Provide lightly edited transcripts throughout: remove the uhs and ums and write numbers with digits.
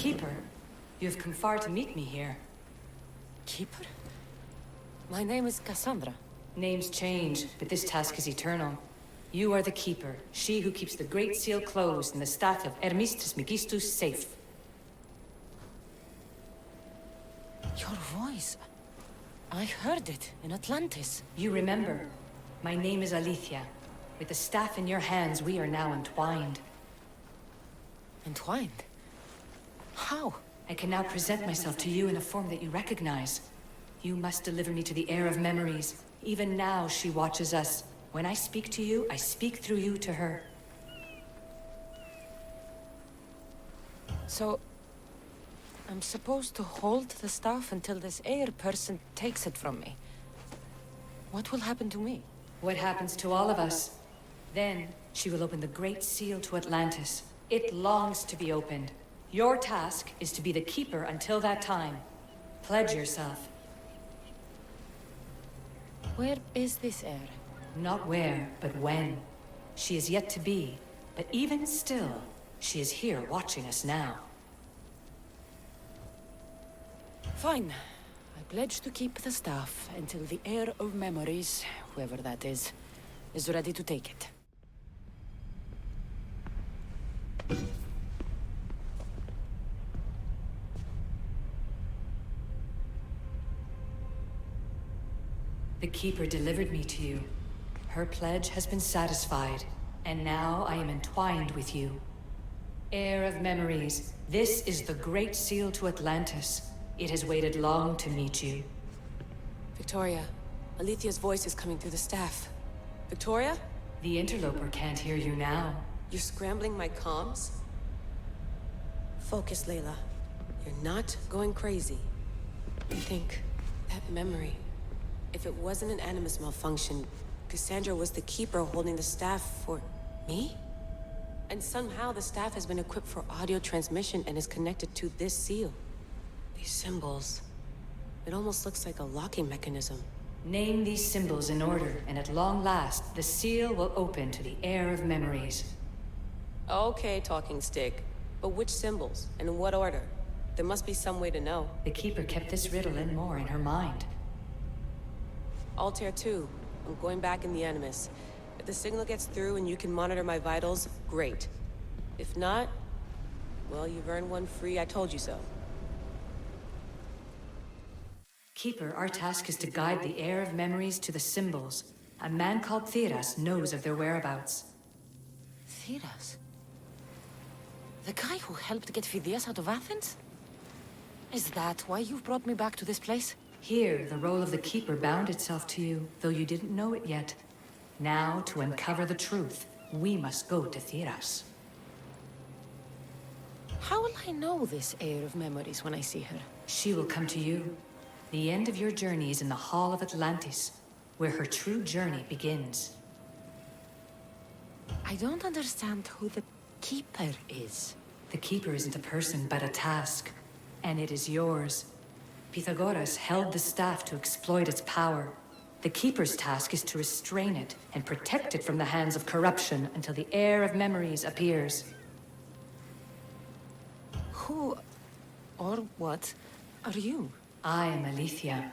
Keeper, you have come far to meet me here. Keeper? My name is Cassandra. Names change, but this task is eternal. You are the Keeper, she who keeps the Great Seal closed and the staff of Hermes Trismegistus safe. Your voice. I heard it in Atlantis. You remember. My name is Alethea. With the staff in your hands, we are now entwined. Entwined? How? I can now present myself to you in a form that you recognize. You must deliver me to the heir of memories. Even now, she watches us. When I speak to you, I speak through you to her. So... I'm supposed to hold the staff until this heir person takes it from me. What will happen to me? What happens to all of us? Then, she will open the Great Seal to Atlantis. It longs to be opened. Your task is to be the Keeper until that time. Pledge yourself. Where is this heir? Not where, but when. She is yet to be, but even still, she is here watching us now. Fine. I pledge to keep the staff until the heir of memories, whoever that is ready to take it. The Keeper delivered me to you. Her pledge has been satisfied, and now I am entwined with you. Heir of memories, this is the Great Seal to Atlantis. It has waited long to meet you. Victoria, Alethea's voice is coming through the staff. Victoria? The interloper can't hear you now. You're scrambling my comms? Focus, Layla. You're not going crazy. You think, that memory... If it wasn't an Animus malfunction, Cassandra was the Keeper holding the staff for... me? And somehow the staff has been equipped for audio transmission and is connected to this seal. These symbols... It almost looks like a locking mechanism. Name these symbols in order, and at long last, the seal will open to the heir of memories. Okay, talking stick. But which symbols? And in what order? There must be some way to know. The Keeper kept this riddle and more in her mind. Altair 2. I'm going back in the Animus. If the signal gets through and you can monitor my vitals, great. If not, well, you've earned one free I told you so. Keeper, our task is to guide the heir of memories to the symbols. A man called Theras knows of their whereabouts. Theras? The guy who helped get Phidias out of Athens? Is that why you've brought me back to this place? Here, the role of the Keeper bound itself to you, though you didn't know it yet. Now, to uncover the truth, we must go to Theras. How will I know this heir of memories when I see her? She will come to you. The end of your journey is in the Hall of Atlantis, where her true journey begins. I don't understand who the Keeper is. The Keeper isn't a person, but a task. And it is yours. Pythagoras held the staff to exploit its power. The Keeper's task is to restrain it and protect it from the hands of corruption until the heir of memories appears. Who, or what, are you? I am Alethea.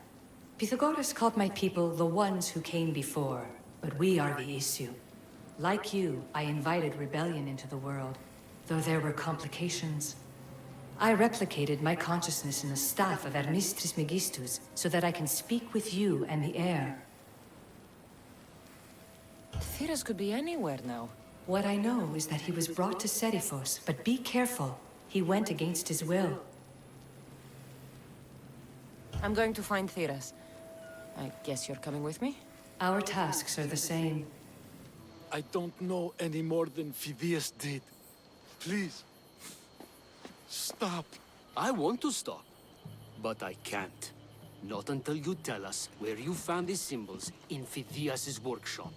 Pythagoras called my people the ones who came before, but we are the issue. Like you, I invited rebellion into the world, though there were complications. I replicated my consciousness in the staff of Hermes Trismegistus so that I can speak with you and the heir. Theras could be anywhere now. What I know is that he was brought to Seriphos, but be careful. He went against his will. I'm going to find Theras. I guess you're coming with me? Our tasks are the same. I don't know any more than Phidias did. Please. Stop. I want to stop, but I can't. Not until you tell us where you found these symbols in Phidias' workshop.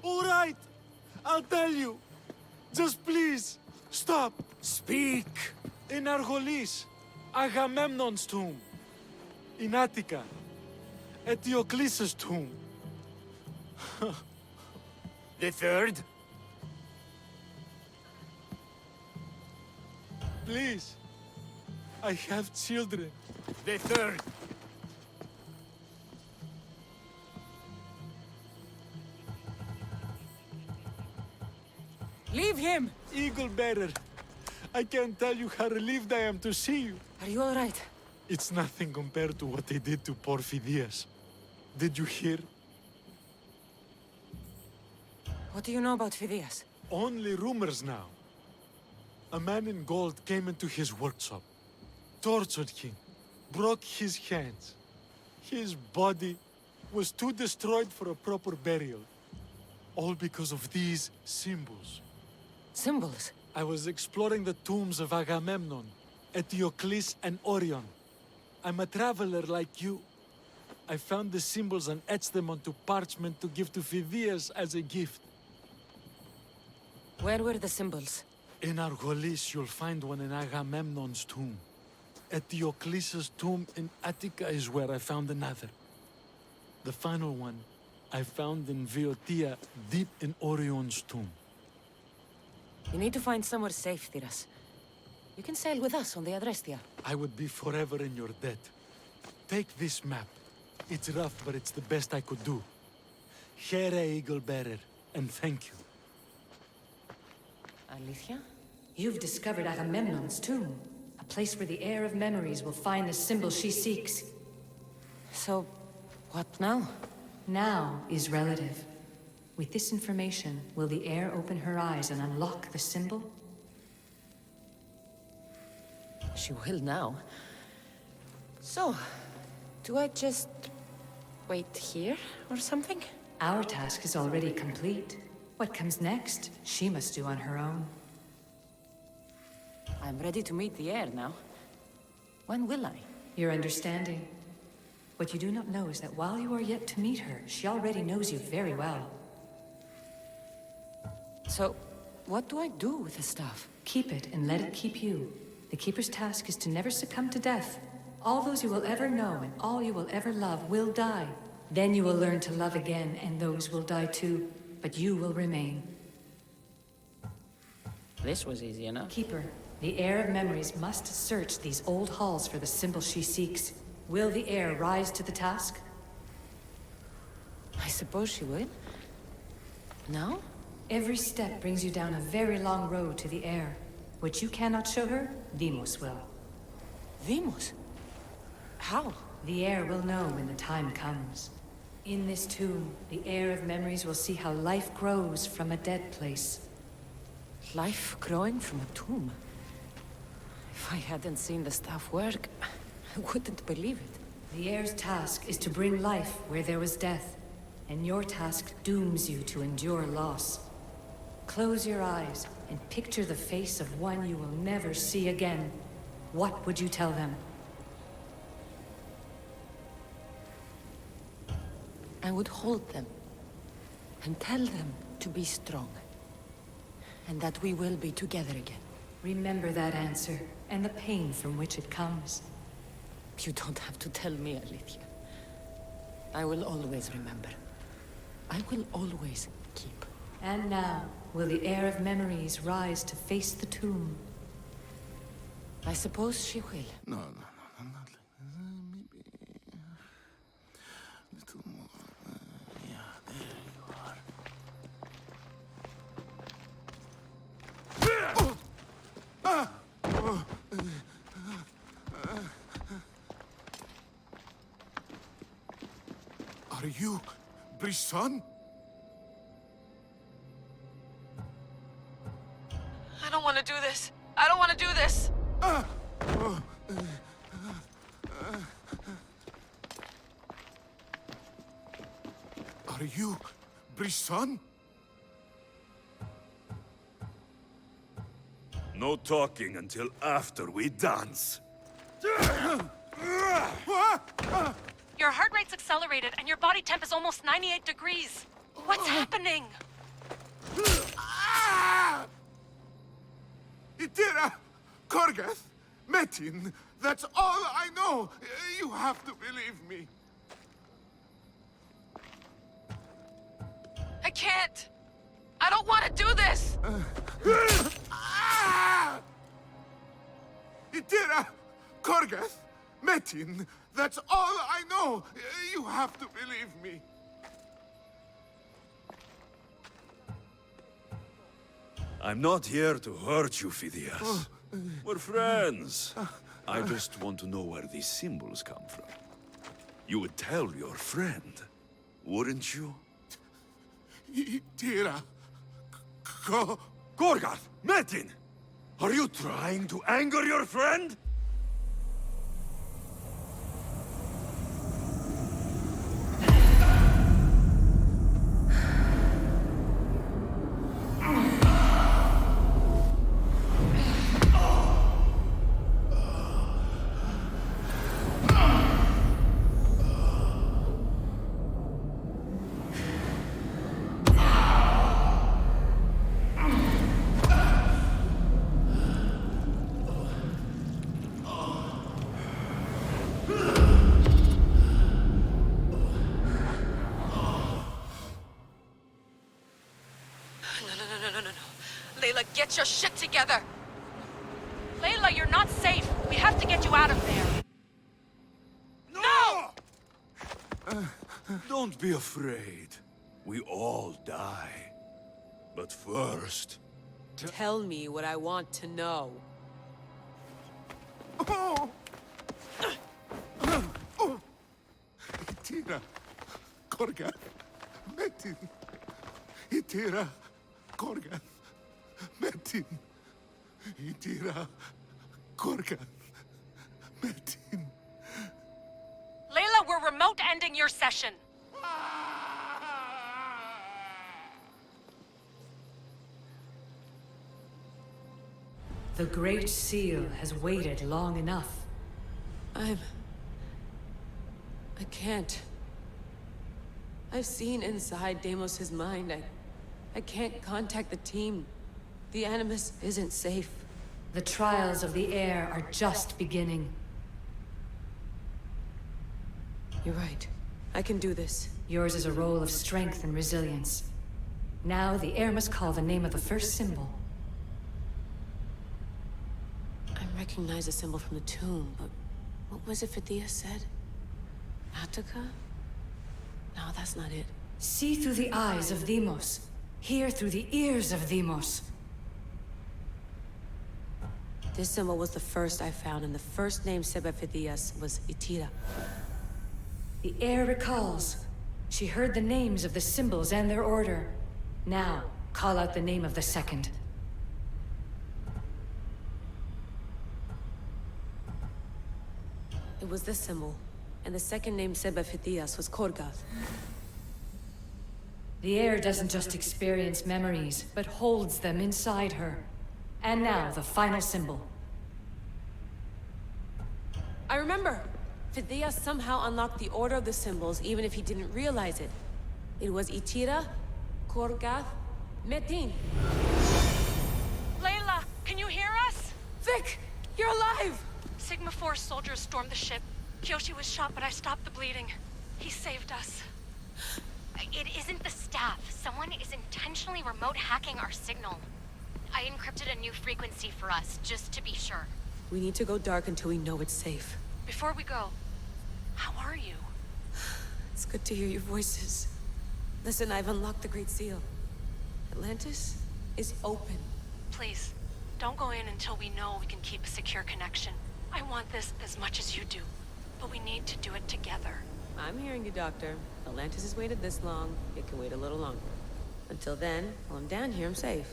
All right. I'll tell you. Just please, stop. Speak! In Argolis, Agamemnon's tomb. in Attica, at Diocles's tomb. The third? Please, I have children. The third. Leave him! Eagle Bearer, I can't tell you how relieved I am to see you. Are you all right? It's nothing compared to what they did to poor Phidias. Did you hear? What do you know about Phidias? Only rumors now. A man in gold came into his workshop, tortured him, broke his hands. His body was too destroyed for a proper burial. All because of these symbols. Symbols? I was exploring the tombs of Agamemnon, Eteocles and Orion. I'm a traveler like you. I found the symbols and etched them onto parchment to give to Phidias as a gift. Where were the symbols? In Argolis, you'll find one in Agamemnon's tomb. Eteocles' tomb in Attica is where I found another. The final one I found in Viotia, deep in Orion's tomb. You need to find somewhere safe, Thiras. You can sail with us on the Adrestia. I would be forever in your debt. Take this map. It's rough, but it's the best I could do. Here, Eagle Bearer, and thank you. Alethea? You've discovered Agamemnon's tomb, a place where the heir of memories will find the symbol she seeks. So, what now? Now is relative. With this information, will the heir open her eyes and unlock the symbol? She will now. So, do I just wait here or something? Our task is already complete. What comes next, she must do on her own. I'm ready to meet the heir now. When will I? Your understanding. What you do not know is that while you are yet to meet her, she already knows you very well. So, what do I do with the stuff? Keep it and let it keep you. The Keeper's task is to never succumb to death. All those you will ever know and all you will ever love will die. Then you will learn to love again, and those will die too. But you will remain. This was easy enough. Keeper, the heir of memories must search these old halls for the symbol she seeks. Will the heir rise to the task? I suppose she would. No? Every step brings you down a very long road to the heir. What you cannot show her, Deimos will. Deimos? How? The heir will know when the time comes. In this tomb, the heir of memories will see how life grows from a dead place. Life growing from a tomb? If I hadn't seen the stuff work, I wouldn't believe it. The heir's task is to bring life where there was death, and your task dooms you to endure loss. Close your eyes and picture the face of one you will never see again. What would you tell them? I would hold them and tell them to be strong, and that we will be together again. Remember that answer, and the pain from which it comes. You don't have to tell me, Alethea. I will always remember. I will always keep. And now, will the heir of memories rise to face the tomb? I suppose she will. No, not like maybe a little more. Yeah, there you are. Are you Brisson? I don't want to do this. I don't want to do this. Are you Brisson? No talking until after we dance. Your heart rate's accelerated and your body temp is almost 98 degrees. What's happening? Itera, Korgath, Metin, That's all I know! You have to believe me. I can't! I don't want to do this! Ah! Itira! Korgath! Metin! That's all I know! You have to believe me. I'm not here to hurt you, Phidias. We're friends. I just want to know where these symbols come from. You would tell your friend, wouldn't you? Itira! Gorgath! Metin! Are you trying to anger your friend? No. Layla, get your shit together! Layla, you're not safe. We have to get you out of there. No! Don't be afraid. We all die. But first... Tell me what I want to know. Itira! Korgath! Metin! Itira! Korgath! Metin! Itira! Korgath! Metin! Layla, we're remote ending your session. The Great Seal has waited long enough. I can't. I've seen inside Deimos' mind. I can't contact the team. The Animus isn't safe. The trials of the air are just beginning. You're right. I can do this. Yours is a role of strength and resilience. Now the air must call the name of the first symbol. I recognize the symbol from the tomb, but what was it Phidias said? Attica? No, that's not it. See through the eyes of Deimos. Hear through the ears of Deimos. This symbol was the first I found, and the first name said by Phidias was Itira. The air recalls. She heard the names of the symbols and their order. Now, call out the name of the second. It was this symbol, and the second name said by Phidias was Korgath. The air doesn't just experience memories, but holds them inside her. And now, the final symbol. I remember! Phidias somehow unlocked the order of the symbols, even if he didn't realize it. It was Itira, Korgath, Metin. Layla, can you hear us? Vic! You're alive! Sigma 4 soldiers stormed the ship. Kyoshi was shot, but I stopped the bleeding. He saved us. It isn't the staff. Someone is intentionally remote hacking our signal. I encrypted a new frequency for us, just to be sure. We need to go dark until we know it's safe. Before we go, how are you? It's good to hear your voices. Listen, I've unlocked the Great Seal. Atlantis is open. Please, don't go in until we know we can keep a secure connection. I want this as much as you do, but we need to do it together. I'm hearing you, Doctor. Atlantis has waited this long. It can wait a little longer. Until then, while I'm down here, I'm safe.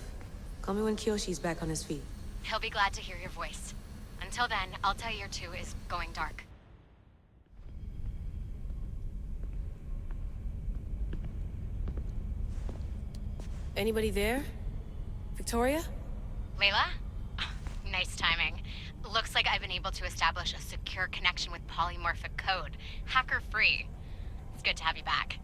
Call me when Kyoshi's back on his feet. He'll be glad to hear your voice. Until then, I'll tell you your 2 is going dark. Anybody there? Victoria? Layla? Nice timing. Looks like I've been able to establish a secure connection with polymorphic code. Hacker-free. It's good to have you back.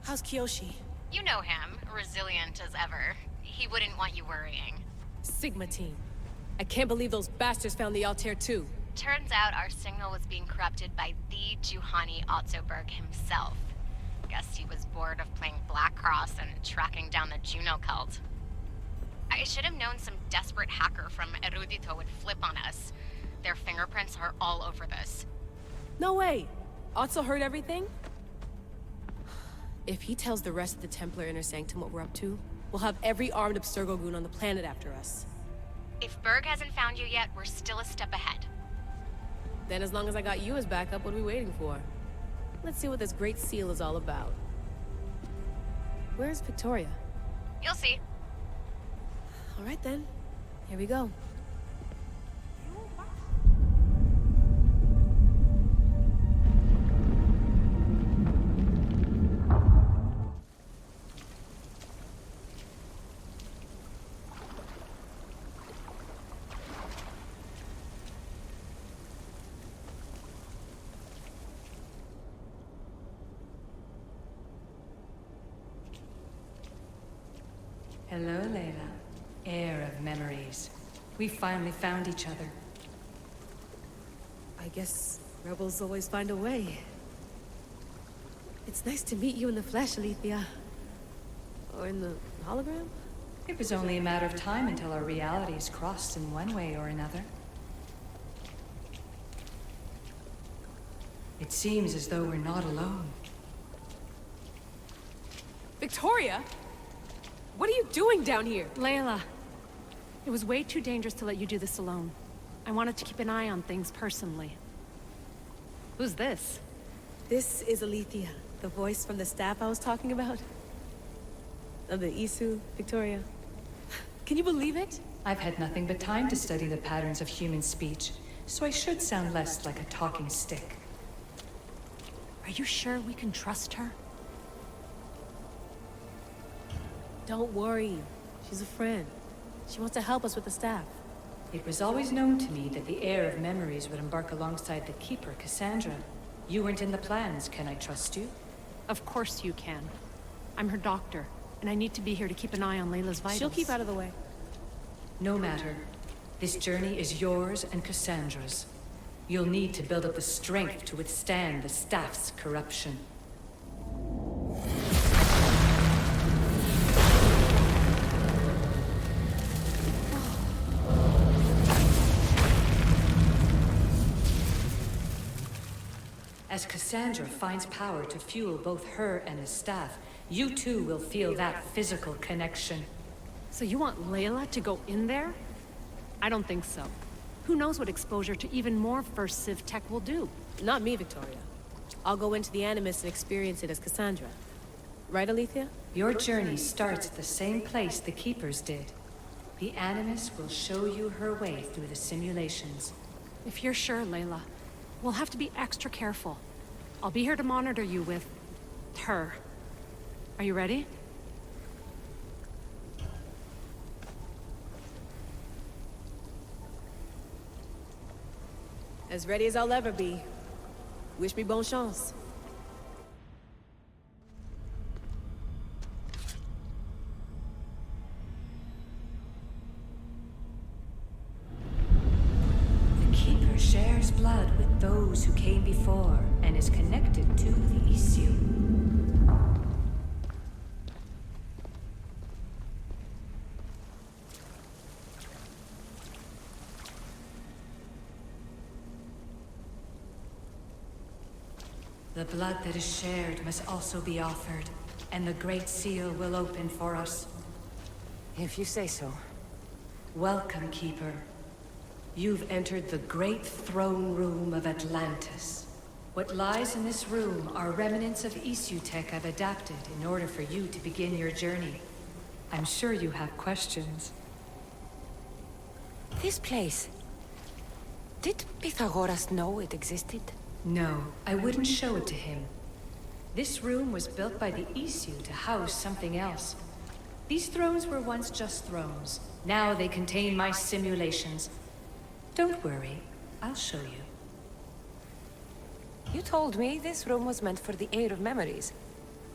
How's Kyoshi? You know him, resilient as ever. He wouldn't want you worrying. Sigma team. I can't believe those bastards found the Altair too. Turns out our signal was being corrupted by the Juhani Otzoberg himself. Guess he was bored of playing Black Cross and tracking down the Juno cult. I should have known some desperate hacker from Erudito would flip on us. Their fingerprints are all over this. No way! Otso heard everything? If he tells the rest of the Templar Inner Sanctum what we're up to, we'll have every armed Abstergo goon on the planet after us. If Berg hasn't found you yet, we're still a step ahead. Then as long as I got you as backup, what are we waiting for? Let's see what this Great Seal is all about. Where's Victoria? You'll see. All right then. Here we go. Hello, Layla. Heir of memories. We finally found each other. I guess rebels always find a way. It's nice to meet you in the flesh, Alethea. Or in the hologram? It was only a matter of time until our realities crossed in one way or another. It seems as though we're not alone. Victoria? What are you doing down here? Layla, it was way too dangerous to let you do this alone. I wanted to keep an eye on things personally. Who's this? This is Alethea, the voice from the staff I was talking about. Of the Isu, Victoria. Can you believe it? I've had nothing but time to study the patterns of human speech, so I should sound less like a talking stick. Are you sure we can trust her? Don't worry. She's a friend. She wants to help us with the staff. It was always known to me that the heir of memories would embark alongside the Keeper, Cassandra. You weren't in the plans. Can I trust you? Of course you can. I'm her doctor, and I need to be here to keep an eye on Layla's vitals. She'll keep out of the way. No matter. This journey is yours and Cassandra's. You'll need to build up the strength to withstand the staff's corruption. As Cassandra finds power to fuel both her and the staff, you too will feel that physical connection. So you want Layla to go in there? I don't think so. Who knows what exposure to even more First Civ tech will do? Not me, Victoria. I'll go into the Animus and experience it as Cassandra. Right, Alethea? Your journey starts at the same place the Keepers did. The Animus will show you her way through the simulations. If you're sure, Layla, we'll have to be extra careful. I'll be here to monitor you with... her. Are you ready? As ready as I'll ever be. Wish me bonne chance. The Keeper shares blood with those who came before and is connected to the issue. The blood that is shared must also be offered, and the Great Seal will open for us. If you say so. Welcome, Keeper. You've entered the great throne room of Atlantis. What lies in this room are remnants of Isu tech I've adapted in order for you to begin your journey. I'm sure you have questions. This place... Did Pythagoras know it existed? No, I wouldn't show it to him. This room was built by the Isu to house something else. These thrones were once just thrones. Now they contain my simulations. Don't worry, I'll show you. You told me this room was meant for the Heir of Memories.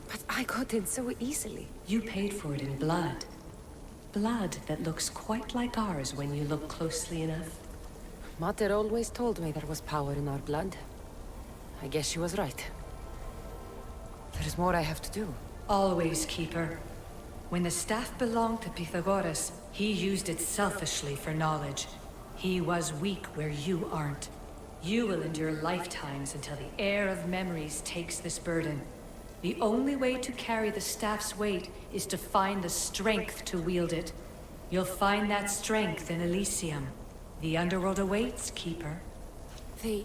But I got in so easily. You paid for it in blood. Blood that looks quite like ours when you look closely enough. Mater always told me there was power in our blood. I guess she was right. There's more I have to do. Always, Keeper. When the staff belonged to Pythagoras, he used it selfishly for knowledge. He was weak where you aren't. You will endure lifetimes until the heir of memories takes this burden. The only way to carry the staff's weight is to find the strength to wield it. You'll find that strength in Elysium. The underworld awaits, Keeper. The...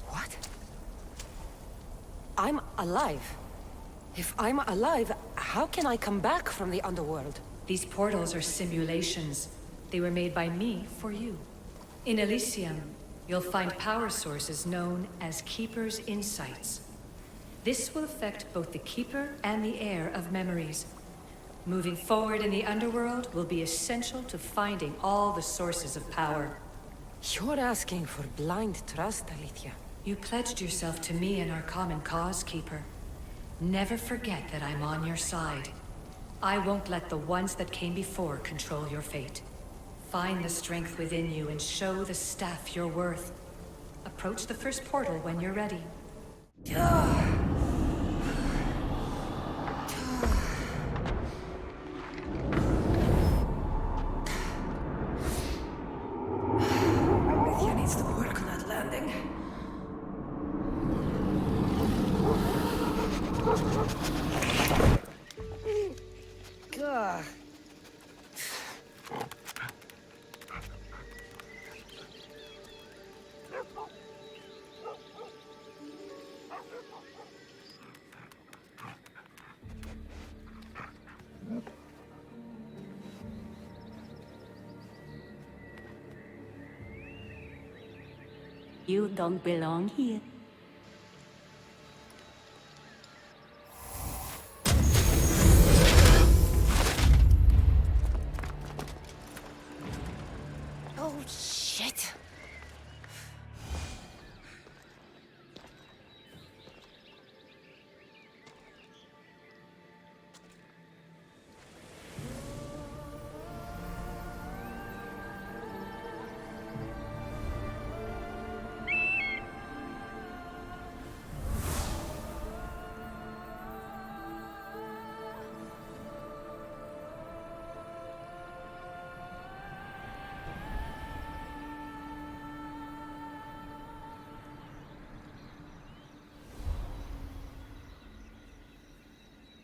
what? I'm alive. If I'm alive, how can I come back from the underworld? These portals are simulations. They were made by me for you. In Elysium, you'll find power sources known as Keeper's Insights. This will affect both the Keeper and the heir of memories. Moving forward in the underworld will be essential to finding all the sources of power. You're asking for blind trust, Alethea. You pledged yourself to me in our common cause, Keeper. Never forget that I'm on your side. I won't let the ones that came before control your fate. Find the strength within you and show the staff your worth. Approach the first portal when you're ready. Alethea needs to work on that landing. Gah. You don't belong here. Oh, shit.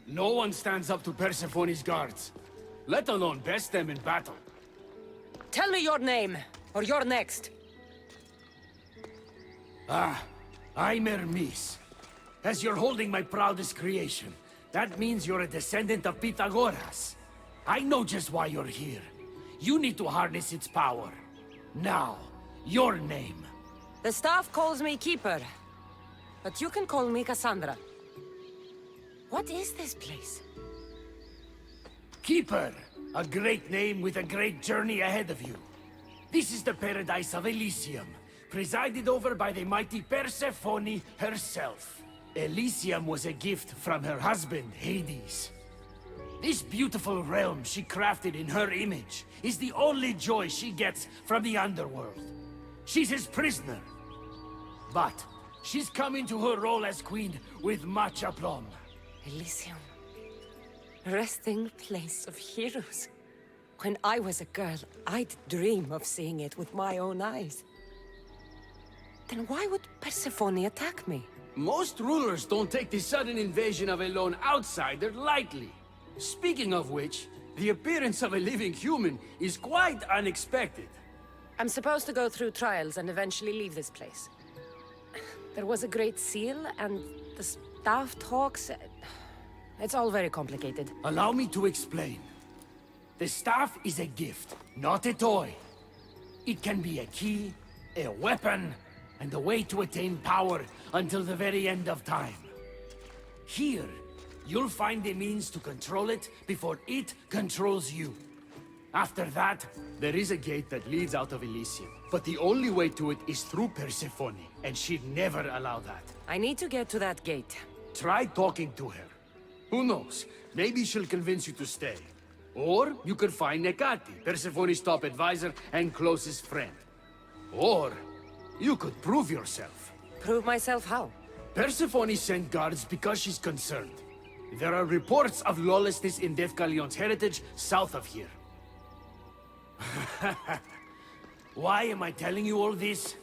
No one stands up to Persephone's guards, let alone best them in battle. Tell me your name, or you're next. I'm Hermes. As you're holding my proudest creation, that means you're a descendant of Pythagoras. I know just why you're here. You need to harness its power. Now, your name. The staff calls me Keeper, but you can call me Cassandra. What is this place? Keeper, a great name with a great journey ahead of you. This is the paradise of Elysium, presided over by the mighty Persephone herself. Elysium was a gift from her husband, Hades. This beautiful realm she crafted in her image is the only joy she gets from the underworld. She's his prisoner. But she's come into her role as queen with much aplomb. Elysium. Resting place of heroes. When I was a girl, I'd dream of seeing it with my own eyes. Then why would Persephone attack me? Most rulers don't take the sudden invasion of a lone outsider lightly. Speaking of which, the appearance of a living human is quite unexpected. I'm supposed to go through trials and eventually leave this place. There was a great seal, and the staff talks... It's all very complicated. Allow me to explain. The staff is a gift, not a toy. It can be a key, a weapon, and a way to attain power until the very end of time. Here, you'll find a means to control it before it controls you. After that, there is a gate that leads out of Elysium. But the only way to it is through Persephone, and she'd never allow that. I need to get to that gate. Try talking to her. Who knows? Maybe she'll convince you to stay. Or you could find Nekati, Persephone's top advisor and closest friend. Or you could prove yourself. Prove myself how? Persephone sent guards because she's concerned. There are reports of lawlessness in Deathgalion's heritage south of here. Why am I telling you all this?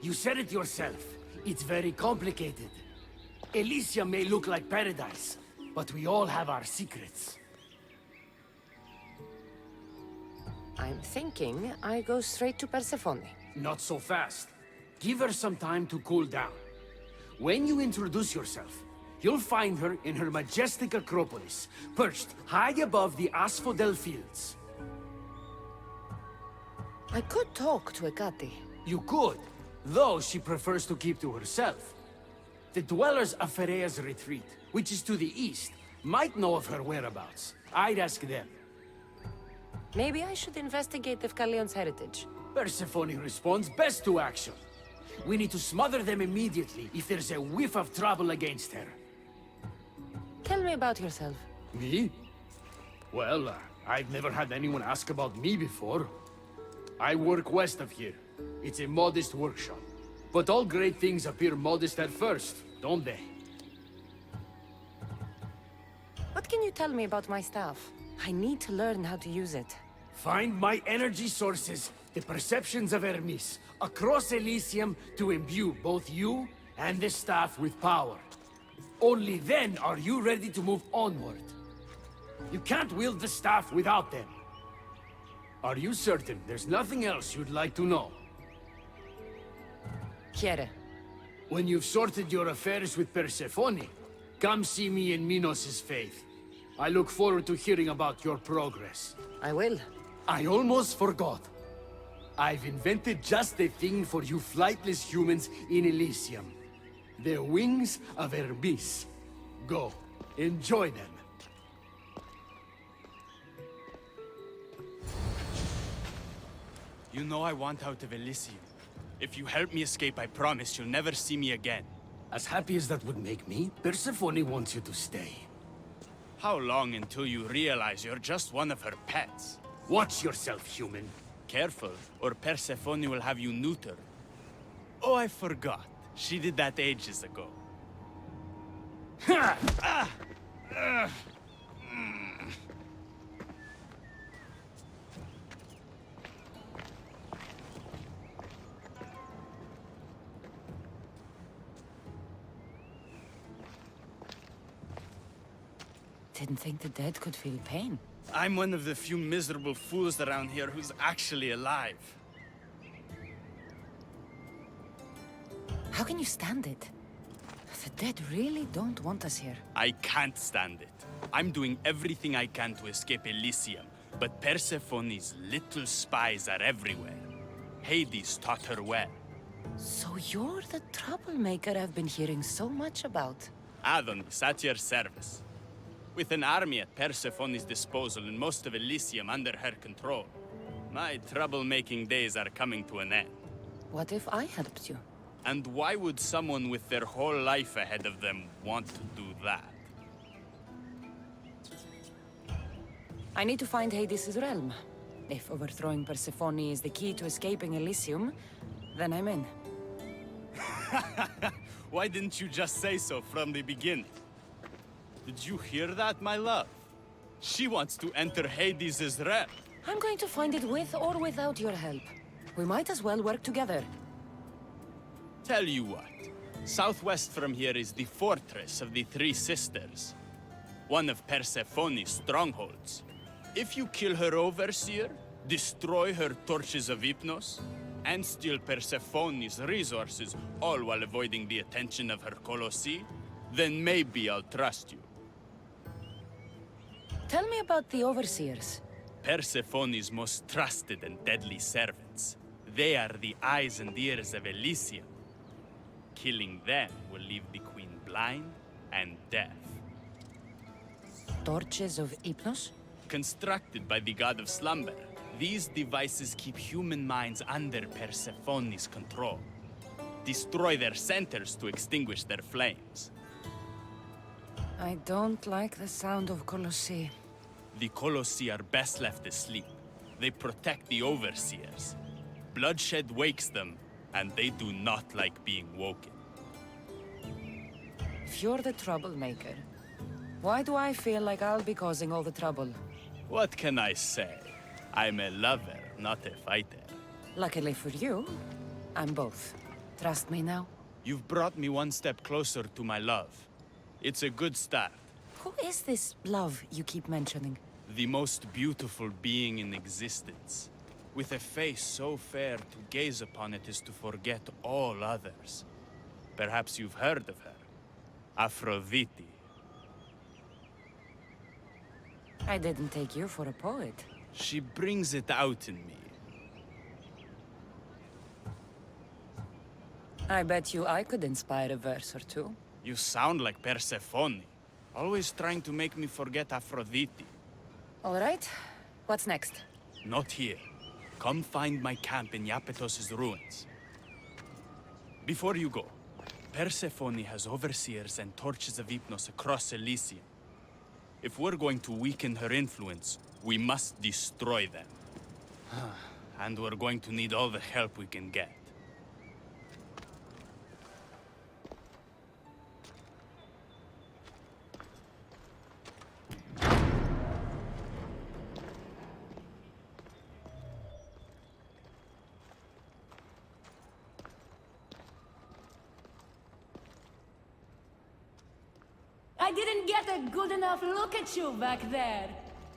You said it yourself. It's very complicated. Elysium may look like paradise, but we all have our secrets. I'm thinking I go straight to Persephone. Not so fast. Give her some time to cool down. When you introduce yourself, you'll find her in her majestic acropolis, perched high above the asphodel fields. I could talk to Ekati. You could, though she prefers to keep to herself. The dwellers of Pherea's retreat, which is to the east, might know of her whereabouts. I'd ask them. Maybe I should investigate Deathgalion's heritage. Persephone responds best to action. We need to smother them immediately if there's a whiff of trouble against her. Tell me about yourself. Me? Well, I've never had anyone ask about me before. I work west of here. It's a modest workshop. But all great things appear modest at first, don't they? What can you tell me about my staff? I need to learn how to use it. Find my energy sources, the perceptions of Hermes, across Elysium to imbue both you and the staff with power. Only then are you ready to move onward. You can't wield the staff without them. Are you certain there's nothing else you'd like to know? Quiere. When you've sorted your affairs with Persephone, come see me in Minos' faith. I look forward to hearing about your progress. I will. I almost forgot. I've invented just the thing for you flightless humans in Elysium. The wings of Hermes. Go, enjoy them. You know I want out of Elysium. If you help me escape, I promise you'll never see me again. As happy as that would make me, Persephone wants you to stay. How long until you realize you're just one of her pets? Watch yourself, human. Careful, or Persephone will have you neutered. Oh, I forgot. She did that ages ago. Ha! Didn't think the dead could feel pain. I'm one of the few miserable fools around here who's actually alive. How can you stand it? The dead really don't want us here. I can't stand it. I'm doing everything I can to escape Elysium, but Persephone's little spies are everywhere. Hades taught her well. So you're the troublemaker I've been hearing so much about. Adonis, at your service. With an army at Persephone's disposal and most of Elysium under her control, my troublemaking days are coming to an end. What if I helped you? And why would someone with their whole life ahead of them want to do that? I need to find Hades' realm. If overthrowing Persephone is the key to escaping Elysium, then I'm in. Why didn't you just say so from the beginning? Did you hear that, my love? She wants to enter Hades' realm. I'm going to find it with or without your help. We might as well work together. Tell you what, southwest from here is the fortress of the Three Sisters, one of Persephone's strongholds. If you kill her overseer, destroy her torches of Hypnos, and steal Persephone's resources, all while avoiding the attention of her Colossi, then maybe I'll trust you. Tell me about the Overseers. Persephone's most trusted and deadly servants. They are the eyes and ears of Elysium. Killing them will leave the Queen blind and deaf. Torches of Hypnos? Constructed by the god of slumber, these devices keep human minds under Persephone's control. Destroy their centers to extinguish their flames. I don't like the sound of Colossi. The Colossi are best left asleep. They protect the overseers. Bloodshed wakes them, and they do not like being woken. If you're the troublemaker, why do I feel like I'll be causing all the trouble? What can I say? I'm a lover, not a fighter. Luckily for you, I'm both. Trust me now? You've brought me one step closer to my love. It's a good start. Who is this love you keep mentioning? The most beautiful being in existence. With a face so fair, to gaze upon it is to forget all others. Perhaps you've heard of her. Aphrodite. I didn't take you for a poet. She brings it out in me. I bet you I could inspire a verse or two. You sound like Persephone. Always trying to make me forget Aphrodite. All right. What's next? Not here. Come find my camp in Iapetos' ruins. Before you go, Persephone has overseers and torches of Hypnos across Elysium. If we're going to weaken her influence, we must destroy them. And we're going to need all the help we can get. I didn't get a good enough look at you back there.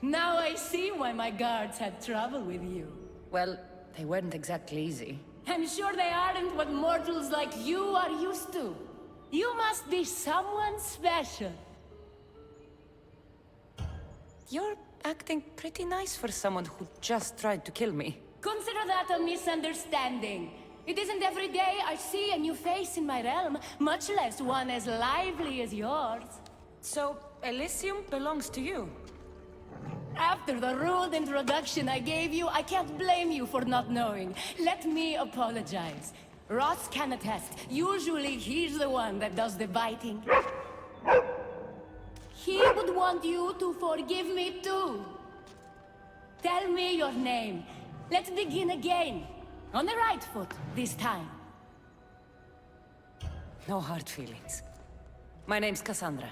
Now I see why my guards had trouble with you. Well, they weren't exactly easy. I'm sure they aren't what mortals like you are used to. You must be someone special. You're acting pretty nice for someone who just tried to kill me. Consider that a misunderstanding. It isn't every day I see a new face in my realm, much less one as lively as yours. So, Elysium belongs to you? After the rude introduction I gave you, I can't blame you for not knowing. Let me apologize. Ross can attest. Usually he's the one that does the biting. He would want you to forgive me too. Tell me your name. Let's begin again. On the right foot, this time. No hard feelings. My name's Cassandra.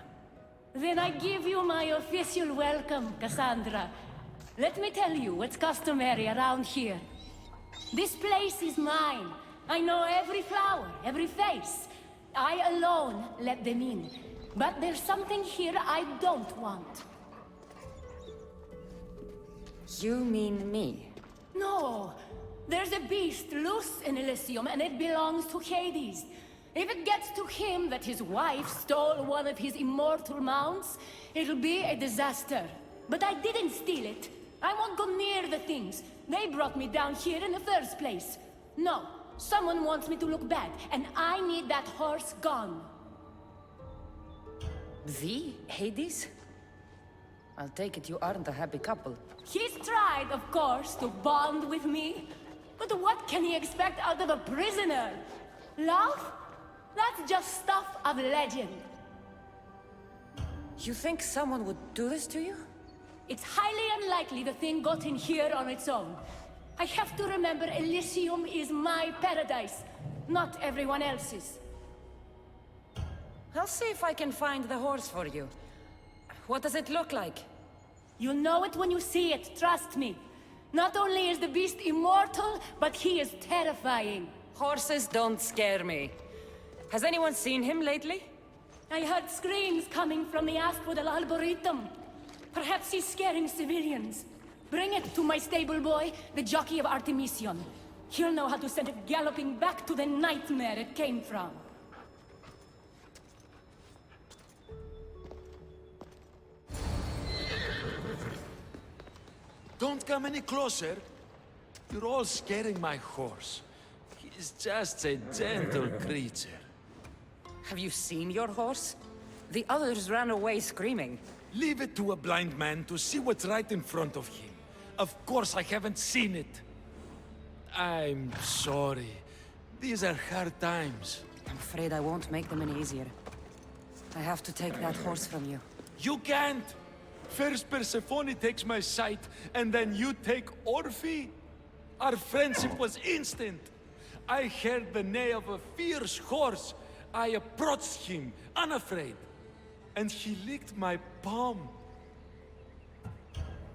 Then I give you my official welcome, Cassandra. Let me tell you what's customary around here. This place is mine. I know every flower, every face. I alone let them in. But there's something here I don't want. You mean me? No. There's a beast loose in Elysium, and it belongs to Hades. If it gets to him that his wife stole one of his immortal mounts, it'll be a disaster. But I didn't steal it. I won't go near the things. They brought me down here in the first place. No, someone wants me to look bad, and I need that horse gone. The Hades? I'll take it you aren't a happy couple. He's tried, of course, to bond with me. But what can he expect out of a prisoner? Love? That's just stuff of legend. You think someone would do this to you? It's highly unlikely the thing got in here on its own. I have to remember Elysium is my paradise, not everyone else's. I'll see if I can find the horse for you. What does it look like? You'll know it when you see it, trust me. Not only is the beast immortal, but he is terrifying. Horses don't scare me. Has anyone seen him lately? I heard screams coming from the Asphodel Arboretum. Perhaps he's scaring civilians. Bring it to my stable boy, the jockey of Artemision. He'll know how to send it galloping back to the nightmare it came from. Don't come any closer. You're all scaring my horse. He's just a gentle creature. Have you seen your horse? The others ran away screaming. Leave it to a blind man to see what's right in front of him. Of course I haven't seen it. I'm sorry. These are hard times. I'm afraid I won't make them any easier. I have to take that horse from you. You can't! First Persephone takes my sight, and then you take Orphe? Our friendship was instant. I heard the neigh of a fierce horse. I approached him, unafraid. And he licked my palm.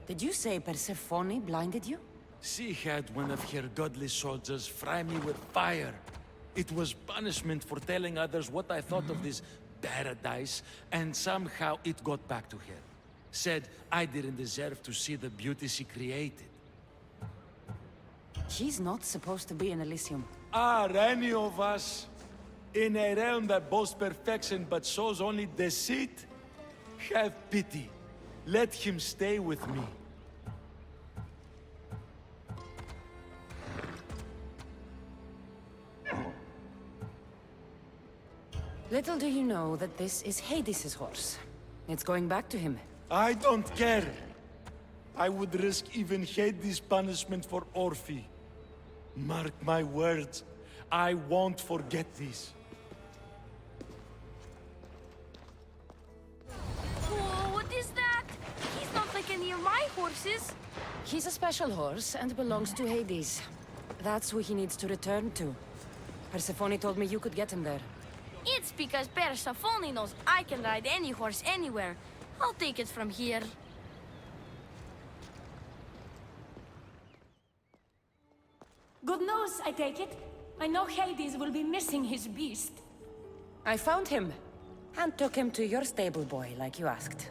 Did you say Persephone blinded you? She had one of her godly soldiers fry me with fire. It was punishment for telling others what I thought of this paradise, and somehow it got back to her. Said I didn't deserve to see the beauty she created. She's not supposed to be in Elysium. Are any of us in a realm that boasts perfection but shows only deceit? Have pity. Let him stay with me. Little do you know that this is Hades' horse. It's going back to him. I don't care. I would risk even Hades' punishment for Orphe. Mark my words, I won't forget this. Whoa, what is that? He's not like any of my horses. He's a special horse and belongs to Hades. That's who he needs to return to. Persephone told me you could get him there. It's because Persephone knows I can ride any horse anywhere. I'll take it from here. Good news, I take it. I know Hades will be missing his beast. I found him, and took him to your stable boy, like you asked.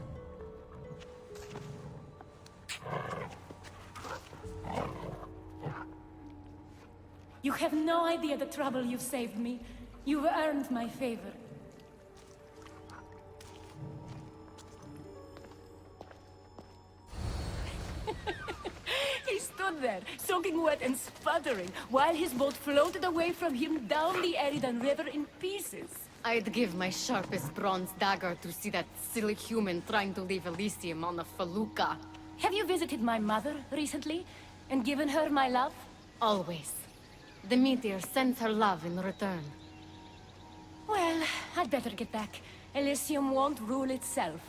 You have no idea the trouble you've saved me. You've earned my favor. He stood there, soaking wet and sputtering, while his boat floated away from him down the Eridan River in pieces. I'd give my sharpest bronze dagger to see that silly human trying to leave Elysium on a felucca. Have you visited my mother recently, and given her my love? Always. The meteor sends her love in return. Well, I'd better get back. Elysium won't rule itself.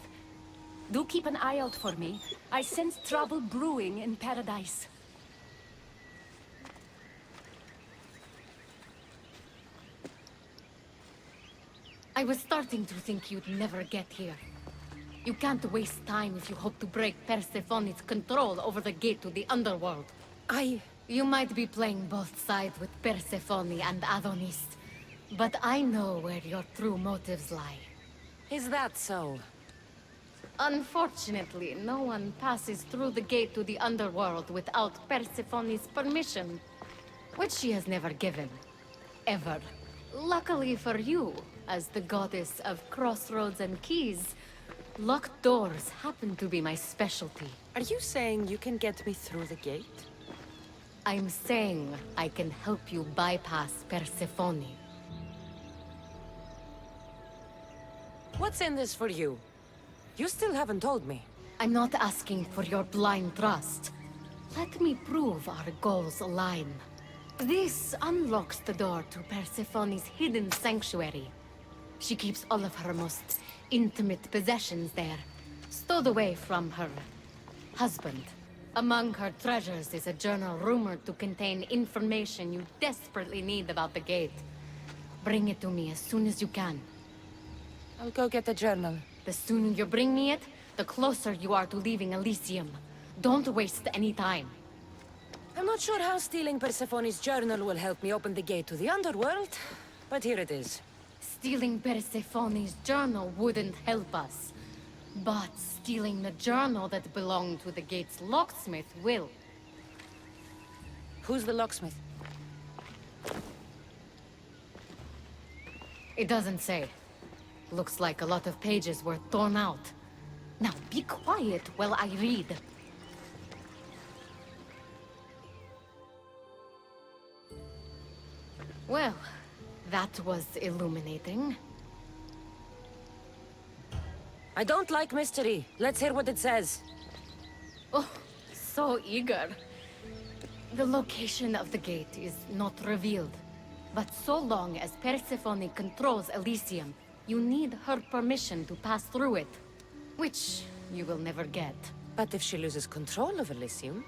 Do keep an eye out for me. I sense trouble brewing in Paradise. I was starting to think you'd never get here. You can't waste time if you hope to break Persephone's control over the gate to the underworld. You might be playing both sides with Persephone and Adonis, but I know where your true motives lie. Is that so? Unfortunately, no one passes through the gate to the underworld without Persephone's permission, which she has never given. Ever. Luckily for you, as the goddess of crossroads and keys, locked doors happen to be my specialty. Are you saying you can get me through the gate? I'm saying I can help you bypass Persephone. What's in this for you? You still haven't told me. I'm not asking for your blind trust. Let me prove our goals align. This unlocks the door to Persephone's hidden sanctuary. She keeps all of her most intimate possessions there, stowed away from her husband. Among her treasures is a journal rumored to contain information you desperately need about the gate. Bring it to me as soon as you can. I'll go get the journal. The sooner you bring me it, the closer you are to leaving Elysium. Don't waste any time. I'm not sure how stealing Persephone's journal will help me open the gate to the underworld, but here it is. Stealing Persephone's journal wouldn't help us. But stealing the journal that belonged to the gate's locksmith will. Who's the locksmith? It doesn't say. Looks like a lot of pages were torn out. Now be quiet while I read. Well, that was illuminating. I don't like mystery. Let's hear what it says. Oh, so eager. The location of the gate is not revealed. But so long as Persephone controls Elysium, you need her permission to pass through it. Which you will never get. But if she loses control of Elysium,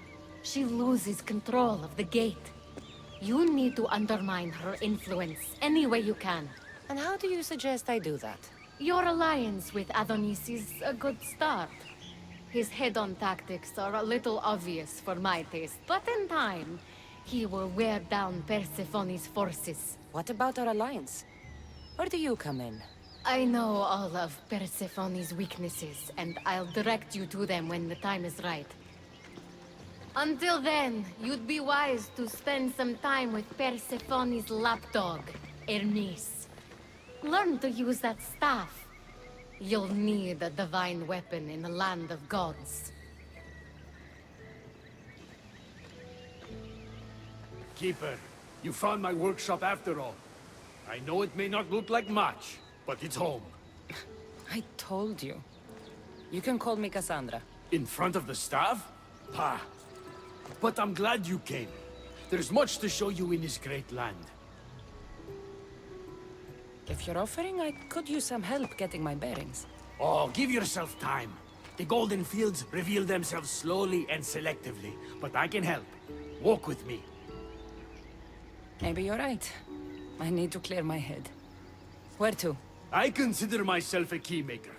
she loses control of the gate. You need to undermine her influence any way you can. And how do you suggest I do that? Your alliance with Adonis is a good start. His head-on tactics are a little obvious for my taste, but in time, he will wear down Persephone's forces. What about our alliance? Where do you come in? I know all of Persephone's weaknesses, and I'll direct you to them when the time is right. Until then, you'd be wise to spend some time with Persephone's lapdog, Hermes. Learn to use that staff. You'll need a divine weapon in the land of gods. Keeper, you found my workshop after all. I know it may not look like much, but it's home. I told you. You can call me Cassandra. In front of the staff? Pah. But I'm glad you came. There's much to show you in this great land. If you're offering, I could use some help getting my bearings. Oh, give yourself time. The golden fields reveal themselves slowly and selectively, but I can help. Walk with me. Maybe you're right. I need to clear my head. Where to? I consider myself a keymaker.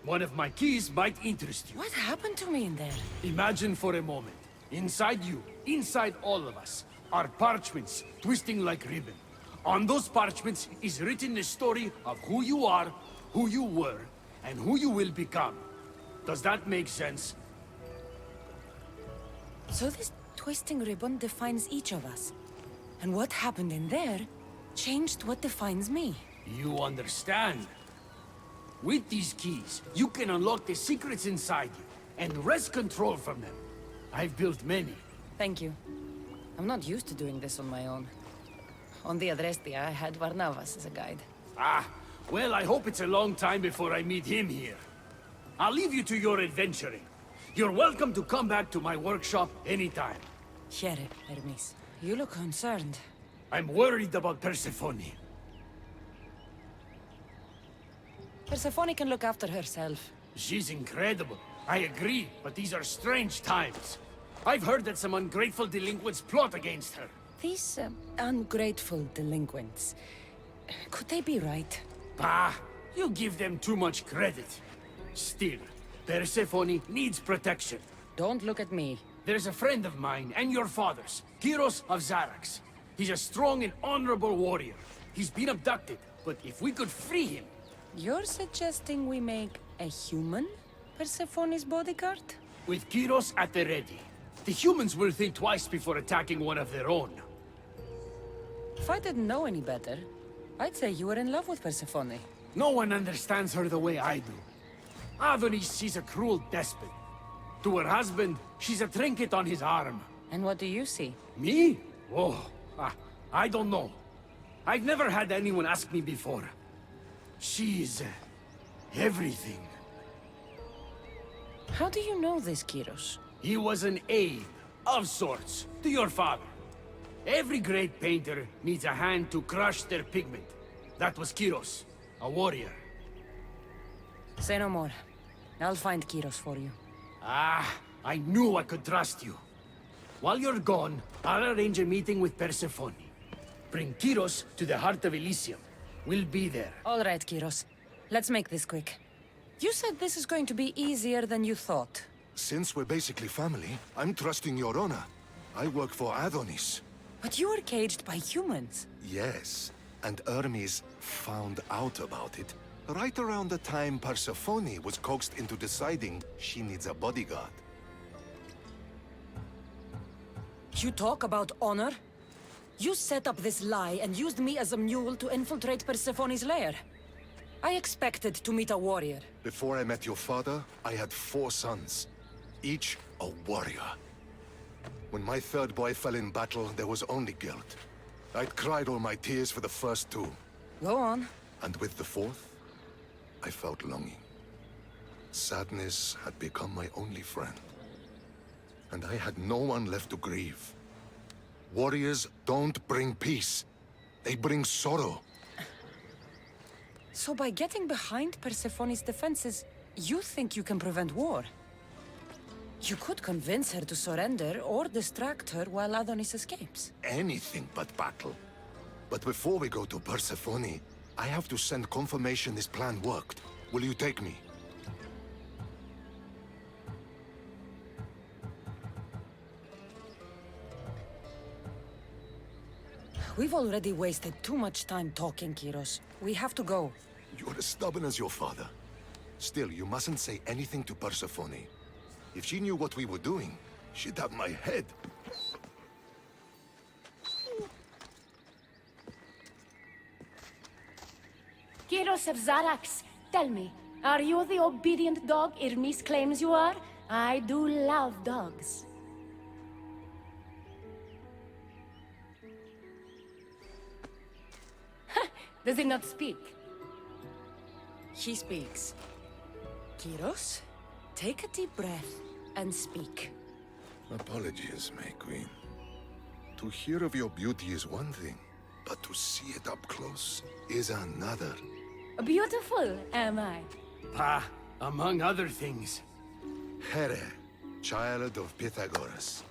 One of my keys might interest you. What happened to me in there? Imagine for a moment. Inside you, inside all of us, are parchments twisting like ribbon. On those parchments is written the story of who you are, who you were, and who you will become. Does that make sense? So this twisting ribbon defines each of us. And what happened in there changed what defines me. You understand. With these keys, you can unlock the secrets inside you, and wrest control from them. I've built many. Thank you. I'm not used to doing this on my own. On the Adrestia, I had Varnavas as a guide. Ah, well, I hope it's a long time before I meet him here. I'll leave you to your adventuring. You're welcome to come back to my workshop anytime. Here, Hermes. You look concerned. I'm worried about Persephone. Persephone can look after herself. She's incredible. I agree, but these are strange times. I've heard that some ungrateful delinquents plot against her. These ungrateful delinquents, could they be right? Bah, you give them too much credit. Still, Persephone needs protection. Don't look at me. There's a friend of mine and your father's, Kyros of Zarax. He's a strong and honorable warrior. He's been abducted, but if we could free him... You're suggesting we make a human Persephone's bodyguard? With Kyros at the ready, the humans will think twice before attacking one of their own. If I didn't know any better, I'd say you were in love with Persephone. No one understands her the way I do. Adonis, she's a cruel despot. To her husband, she's a trinket on his arm. And what do you see? Me? Oh, I don't know. I've never had anyone ask me before. She's... everything. How do you know this, Kyros? He was an aide, of sorts, to your father. Every great painter needs a hand to crush their pigment. That was Kyros, a warrior. Say no more. I'll find Kyros for you. Ah, I knew I could trust you. While you're gone, I'll arrange a meeting with Persephone. Bring Kyros to the heart of Elysium. We'll be there. All right, Kyros. Let's make this quick. You said this is going to be easier than you thought. Since we're basically family, I'm trusting your honor. I work for Adonis. But you were caged by humans. Yes, and Hermes found out about it right around the time Persephone was coaxed into deciding she needs a bodyguard. You talk about honor? You set up this lie and used me as a mule to infiltrate Persephone's lair. I expected to meet a warrior. Before I met your father, I had 4 sons, each a warrior. When my third boy fell in battle, there was only guilt. I'd cried all my tears for the first 2. Go on. And with the 4th, I felt longing. Sadness had become my only friend. And I had no one left to grieve. Warriors don't bring peace. They bring sorrow. So by getting behind Persephone's defenses, you think you can prevent war? You could convince her to surrender or distract her while Adonis escapes. Anything but battle. But before we go to Persephone, I have to send confirmation this plan worked. Will you take me? We've already wasted too much time talking, Kyros. We have to go. You're as stubborn as your father. Still, you mustn't say anything to Persephone. If she knew what we were doing, she'd have my head. Kyros of Zarax, tell me, are you the obedient dog Hermes claims you are? I do love dogs. Does he not speak? He speaks. Kyros, take a deep breath and speak. Apologies, my queen. To hear of your beauty is one thing, but to see it up close is another. Beautiful, am I? Pa, among other things. Here, child of Pythagoras.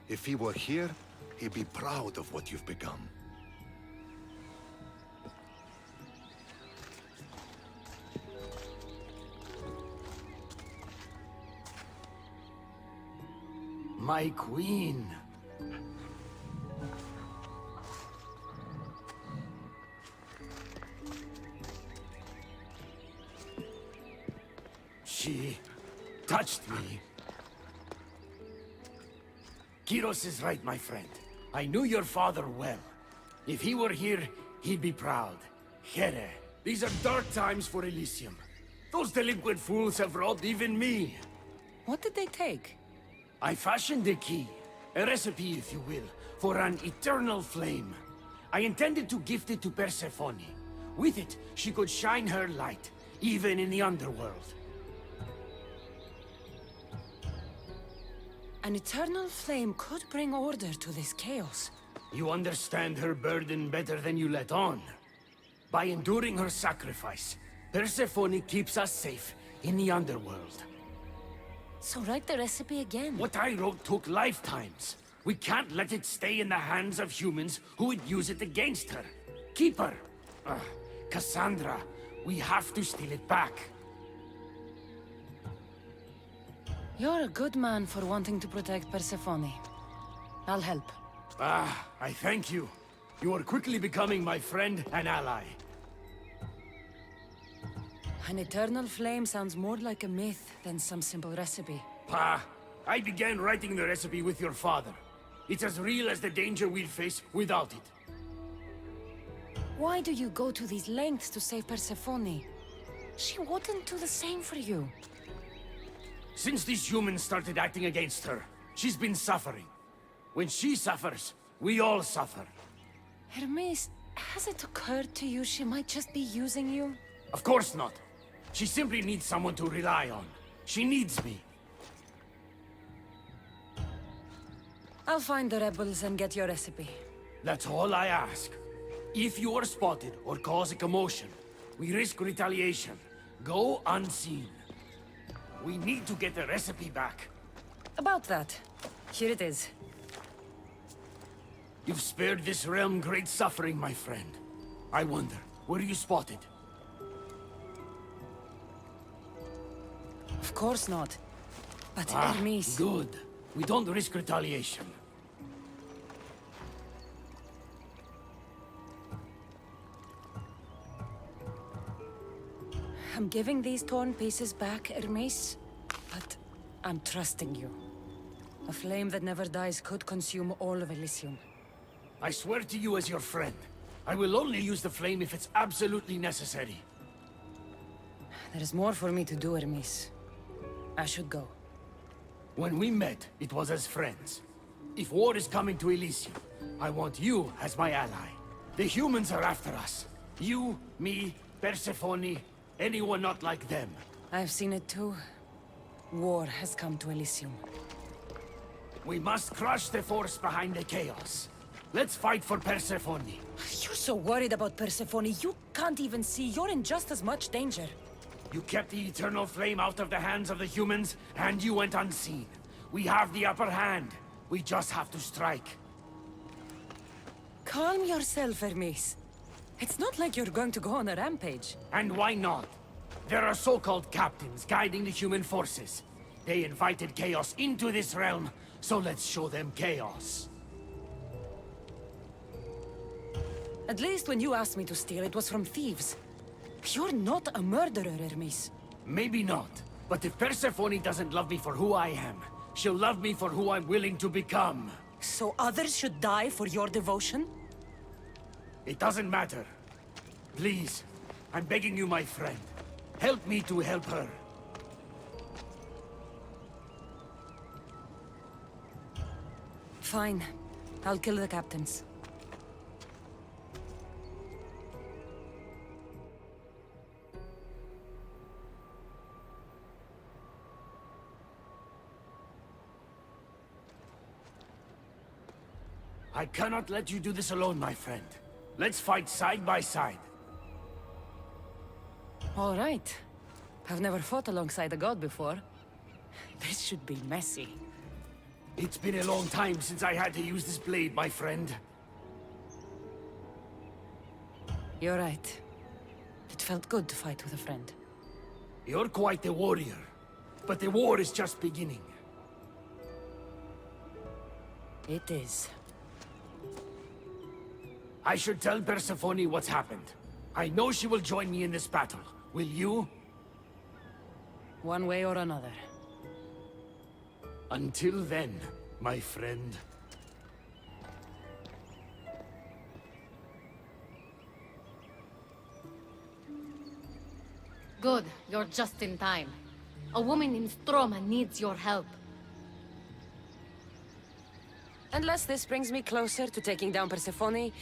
If he were here, he'd be proud of what you've become. My queen. She touched me. Kyros is right, my friend. I knew your father well. If he were here, he'd be proud. Here, these are dark times for Elysium. Those delinquent fools have robbed even me. What did they take? I fashioned a key, a recipe if you will, for an eternal flame. I intended to gift it to Persephone. With it, she could shine her light, even in the underworld. An eternal flame could bring order to this chaos. You understand her burden better than you let on. By enduring her sacrifice, Persephone keeps us safe in the underworld. So write the recipe again. What I wrote took lifetimes. We can't let it stay in the hands of humans who would use it against her. Keep her. Cassandra, we have to steal it back. You're a good man for wanting to protect Persephone. I'll help. I thank you. You are quickly becoming my friend and ally. An eternal flame sounds more like a myth than some simple recipe. Pa, I began writing the recipe with your father. It's as real as the danger we'll face without it. Why do you go to these lengths to save Persephone? She wouldn't do the same for you. Since these humans started acting against her, she's been suffering. When she suffers, we all suffer. Hermes, has it occurred to you she might just be using you? Of course not. She simply needs someone to rely on. She needs me. I'll find the rebels and get your recipe. That's all I ask. If you are spotted or cause a commotion, we risk retaliation. Go unseen. We need to get the recipe back. About that. Here it is. You've spared this realm great suffering, my friend. I wonder, were you spotted? Of course not. But Hermes... Good. We don't risk retaliation. I'm giving these torn pieces back, Hermes. But I'm trusting you. A flame that never dies could consume all of Elysium. I swear to you as your friend. I will only use the flame if it's absolutely necessary. There is more for me to do, Hermes. I should go. When we met, it was as friends. If war is coming to Elysium, I want you as my ally. The humans are after us. You, me, Persephone, anyone not like them. I've seen it too. War has come to Elysium. We must crush the force behind the chaos. Let's fight for Persephone. You're so worried about Persephone, you can't even see you're in just as much danger. You kept the eternal flame out of the hands of the humans, and you went unseen. We have the upper hand. We just have to strike. Calm yourself, Hermes. It's not like you're going to go on a rampage. And why not? There are so-called captains guiding the human forces. They invited chaos into this realm, so let's show them chaos. At least when you asked me to steal, it was from thieves. You're not a murderer, Hermes. Maybe not. But if Persephone doesn't love me for who I am, she'll love me for who I'm willing to become. So others should die for your devotion? It doesn't matter. Please, I'm begging you, my friend. Help me to help her. Fine. I'll kill the captains. I cannot let you do this alone, my friend. Let's fight side by side. All right. I've never fought alongside a god before. This should be messy. It's been a long time since I had to use this blade, my friend. You're right. It felt good to fight with a friend. You're quite the warrior. But the war is just beginning. It is. I should tell Persephone what's happened. I know she will join me in this battle. Will you? One way or another. Until then, my friend. Good, you're just in time. A woman in Stroma needs your help. Unless this brings me closer to taking down Persephone,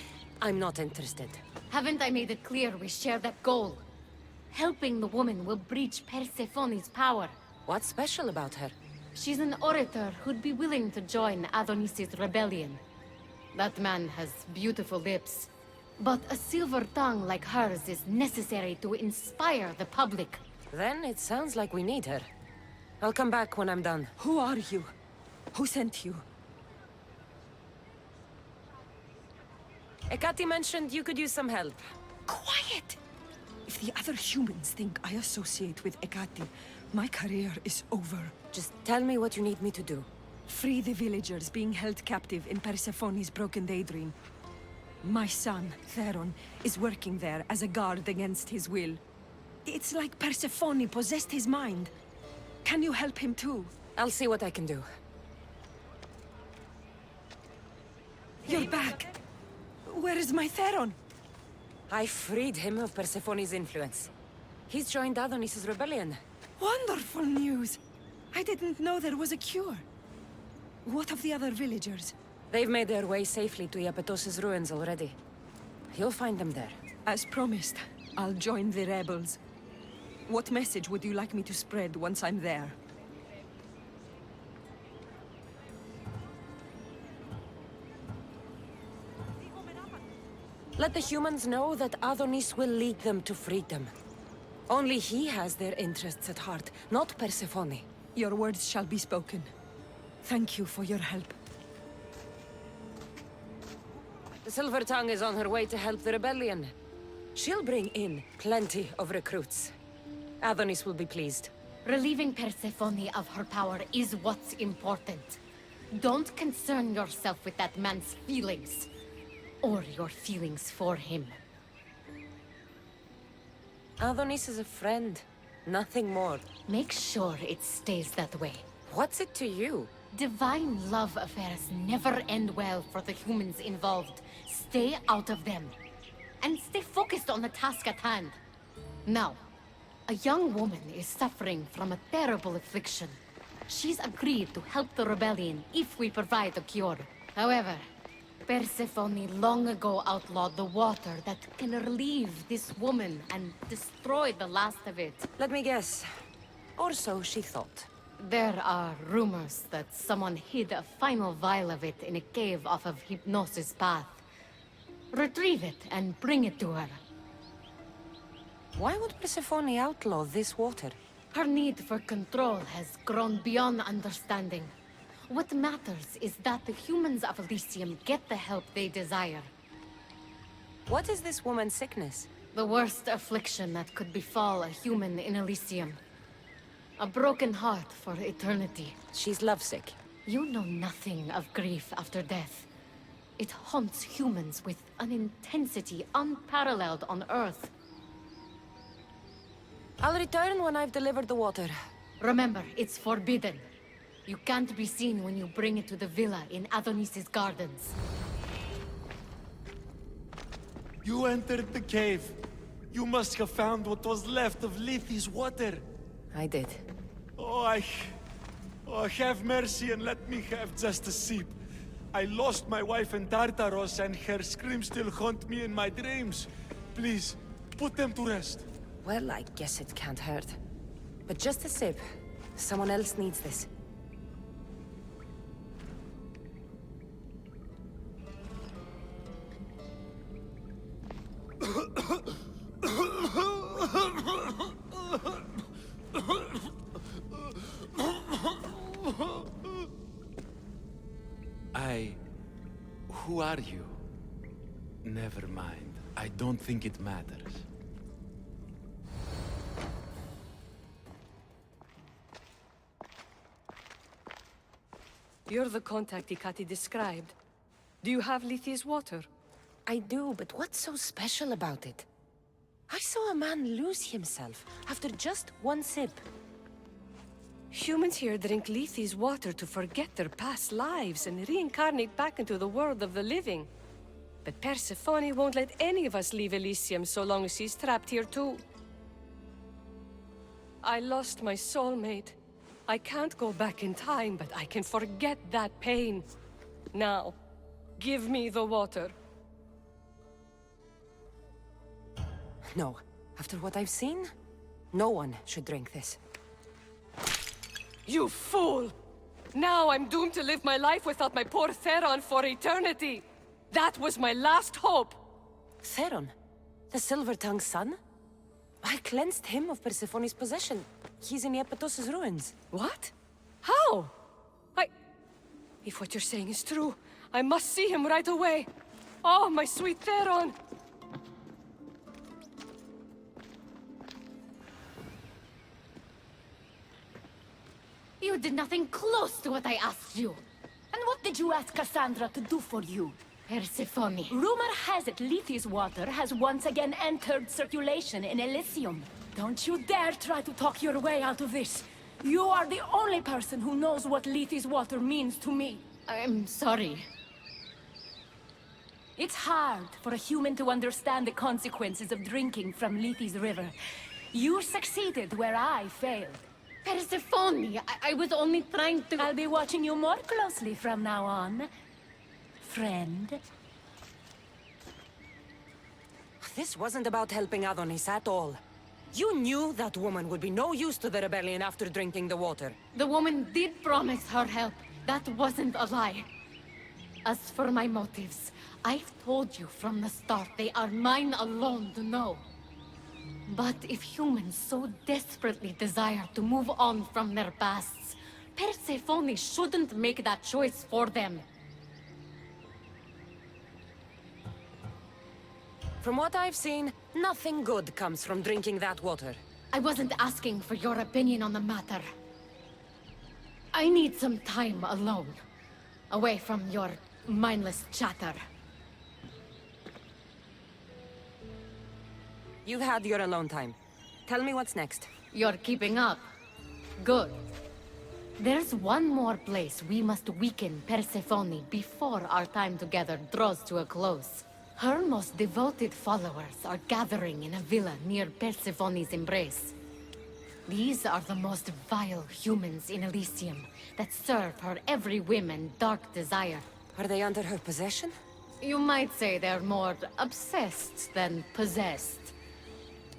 I'm not interested. Haven't I made it clear we share that goal? Helping the woman will breach Persephone's power. What's special about her? She's an orator who'd be willing to join Adonis's rebellion. That man has beautiful lips. But a silver tongue like hers is necessary to inspire the public. Then it sounds like we need her. I'll come back when I'm done. Who are you? Who sent you? Ekati mentioned you could use some help. Quiet! If the other humans think I associate with Ekati, my career is over. Just tell me what you need me to do. Free the villagers being held captive in Persephone's broken daydream. My son, Theron, is working there as a guard against his will. It's like Persephone possessed his mind. Can you help him too? I'll see what I can do. You're back! Where is my Theron? I freed him of Persephone's influence. He's joined Adonis's rebellion. Wonderful news! I didn't know there was a cure. What of the other villagers? They've made their way safely to Iapetos' ruins already. You'll find them there. As promised, I'll join the rebels. What message would you like me to spread once I'm there? Let the humans know that Adonis will lead them to freedom. Only he has their interests at heart, not Persephone. Your words shall be spoken. Thank you for your help. The Silver Tongue is on her way to help the rebellion. She'll bring in plenty of recruits. Adonis will be pleased. Relieving Persephone of her power is what's important. Don't concern yourself with that man's feelings. Or your feelings for him. Adonis is a friend, nothing more. Make sure it stays that way. What's it to you? Divine love affairs never end well for the humans involved. Stay out of them. And stay focused on the task at hand. Now, a young woman is suffering from a terrible affliction. She's agreed to help the rebellion if we provide a cure. However, Persephone long ago outlawed the water that can relieve this woman and destroy the last of it. Let me guess. Or so she thought. There are rumors that someone hid a final vial of it in a cave off of Hypnosis Path. Retrieve it and bring it to her. Why would Persephone outlaw this water? Her need for control has grown beyond understanding. What matters is that the humans of Elysium get the help they desire. What is this woman's sickness? The worst affliction that could befall a human in Elysium. A broken heart for eternity. She's lovesick. You know nothing of grief after death. It haunts humans with an intensity unparalleled on Earth. I'll return when I've delivered the water. Remember, it's forbidden. You can't be seen when you bring it to the villa in Adonis's gardens. You entered the cave. You must have found what was left of Lethe's water. I did. Oh, have mercy and let me have just a sip. I lost my wife in Tartaros and her screams still haunt me in my dreams. Please, put them to rest. Well, I guess it can't hurt. But just a sip. Someone else needs this. Who are you? Never mind. I don't think it matters. You're the contact Ikati described. Do you have Lethe's water? I do, but what's so special about it? I saw a man lose himself after just one sip. Humans here drink Lethe's water to forget their past lives and reincarnate back into the world of the living. But Persephone won't let any of us leave Elysium so long as she's trapped here too. I lost my soulmate. I can't go back in time, but I can forget that pain. Now, give me the water. No. After what I've seen, no one should drink this. You fool! Now I'm doomed to live my life without my poor Theron for eternity! That was my last hope! Theron? The Silver-Tongue's son? I cleansed him of Persephone's possession. He's in Iapetos' ruins. What? How? If what you're saying is true, I must see him right away! Oh, my sweet Theron! You did nothing close to what I asked you. And what did you ask Cassandra to do for you? Persephone. Rumor has it Lethe's water has once again entered circulation in Elysium. Don't you dare try to talk your way out of this. You are the only person who knows what Lethe's water means to me. I'm sorry. It's hard for a human to understand the consequences of drinking from Lethe's river. You succeeded where I failed. Persephone, I was only trying to... I'll be watching you more closely from now on, friend. This wasn't about helping Adonis at all. You knew that woman would be no use to the rebellion after drinking the water. The woman did promise her help. That wasn't a lie. As for my motives, I've told you from the start they are mine alone to know. But if humans so desperately desire to move on from their pasts, Persephone shouldn't make that choice for them. From what I've seen, nothing good comes from drinking that water. I wasn't asking for your opinion on the matter. I need some time alone, away from your mindless chatter. You've had your alone time. Tell me what's next. You're keeping up. Good. There's one more place we must weaken Persephone before our time together draws to a close. Her most devoted followers are gathering in a villa near Persephone's embrace. These are the most vile humans in Elysium that serve her every whim and dark desire. Are they under her possession? You might say they're more obsessed than possessed.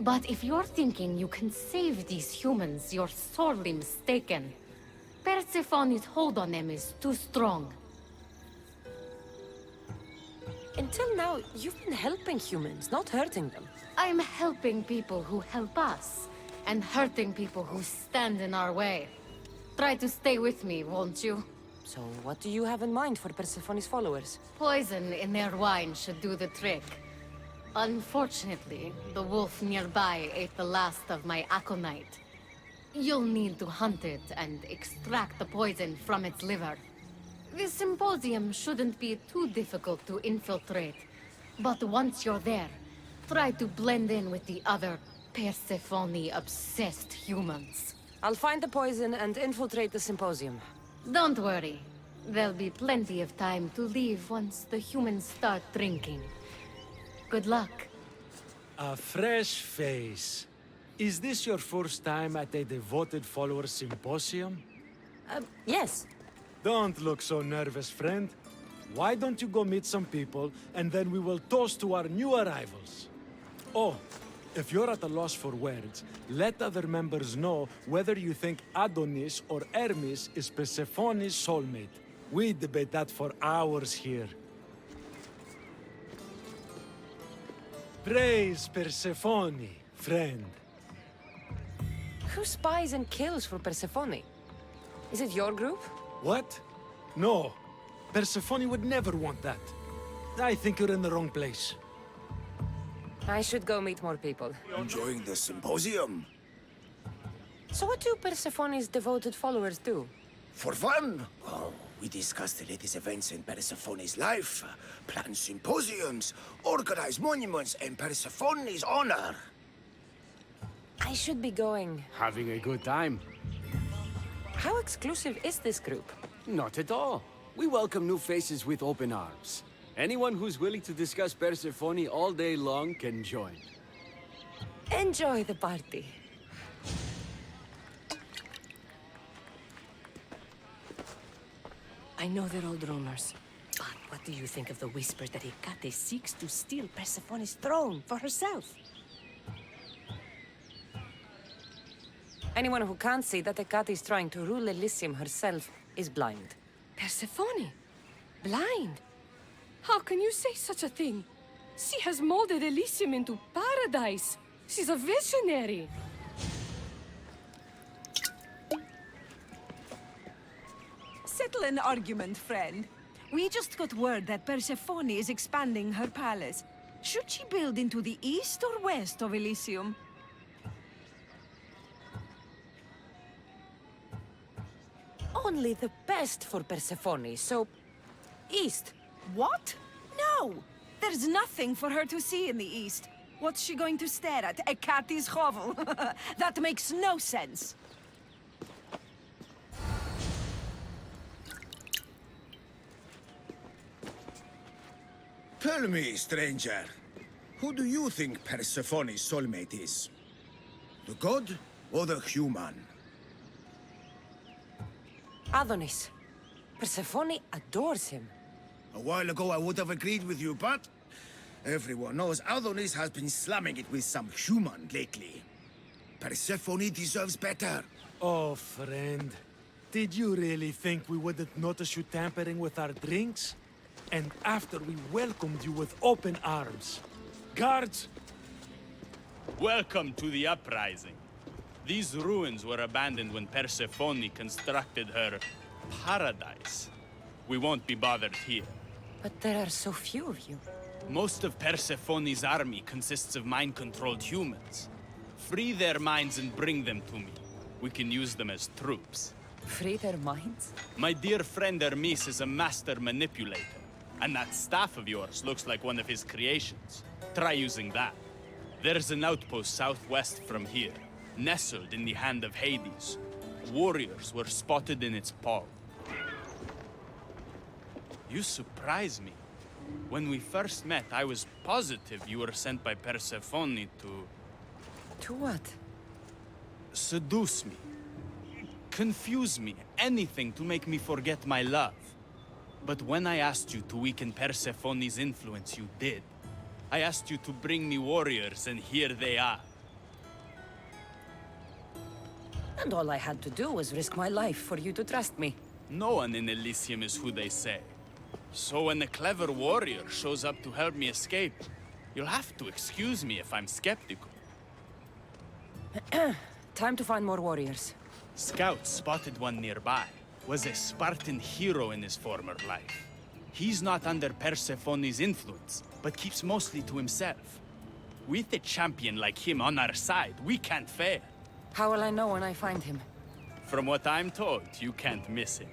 But if you're thinking you can save these humans, you're sorely mistaken. Persephone's hold on them is too strong. Until now, you've been helping humans, not hurting them. I'm helping people who help us, and hurting people who stand in our way. Try to stay with me, won't you? So what do you have in mind for Persephone's followers? Poison in their wine should do the trick. Unfortunately, the wolf nearby ate the last of my aconite. You'll need to hunt it and extract the poison from its liver. The symposium shouldn't be too difficult to infiltrate, but once you're there, try to blend in with the other Persephone-obsessed humans. I'll find the poison and infiltrate the symposium. Don't worry. There'll be plenty of time to leave once the humans start drinking. Good luck. A fresh face. Is this your first time at a devoted follower symposium? Yes. Don't look so nervous, friend. Why don't you go meet some people, and then we will toast to our new arrivals? Oh, if you're at a loss for words, let other members know whether you think Adonis or Hermes is Persephone's soulmate. We debate that for hours here. Praise Persephone, friend. Who spies and kills for Persephone? Is it your group? What? No. Persephone would never want that. I think you're in the wrong place. I should go meet more people. Enjoying the symposium? So what do Persephone's devoted followers do? For fun? Oh, we discuss the latest events in Persephone's life, plan symposiums, organize monuments in Persephone's honor. I should be going. Having a good time? How exclusive is this group? Not at all. We welcome new faces with open arms. Anyone who's willing to discuss Persephone all day long can join. Enjoy the party. I know they're old rumors, but what do you think of the whispers that Hecate seeks to steal Persephone's throne for herself? Anyone who can't see that Hecate is trying to rule Elysium herself is blind. Persephone? Blind? How can you say such a thing? She has molded Elysium into paradise. She's a visionary. Settle an argument, friend. We just got word that Persephone is expanding her palace. Should she build into the east or west of Elysium? Only the best for Persephone, so... east. What? No! There's nothing for her to see in the east. What's she going to stare at? Hecate's hovel? That makes no sense. Tell me, stranger, who do you think Persephone's soulmate is? The god or the human? Adonis. Persephone adores him. A while ago I would have agreed with you, but... everyone knows Adonis has been slamming it with some human lately. Persephone deserves better. Oh, friend. Did you really think we wouldn't notice you tampering with our drinks? And after we welcomed you with open arms. Guards! Welcome to the uprising. These ruins were abandoned when Persephone constructed her paradise. We won't be bothered here. But there are so few of you. Most of Persephone's army consists of mind-controlled humans. Free their minds and bring them to me. We can use them as troops. Free their minds? My dear friend Hermes is a master manipulator. And that staff of yours looks like one of his creations. Try using that. There's an outpost southwest from here, nestled in the hand of Hades. Warriors were spotted in its paw. You surprise me. When we first met, I was positive you were sent by Persephone to... To what? Seduce me. Confuse me. Anything to make me forget my love. But when I asked you to weaken Persephone's influence, you did. I asked you to bring me warriors, and here they are. And all I had to do was risk my life for you to trust me. No one in Elysium is who they say. So when a clever warrior shows up to help me escape, you'll have to excuse me if I'm skeptical. Time to find more warriors. Scouts spotted one nearby. was a Spartan hero in his former life. He's not under Persephone's influence, but keeps mostly to himself. With a champion like him on our side, we can't fail. How will I know when I find him? From what I'm told, you can't miss him.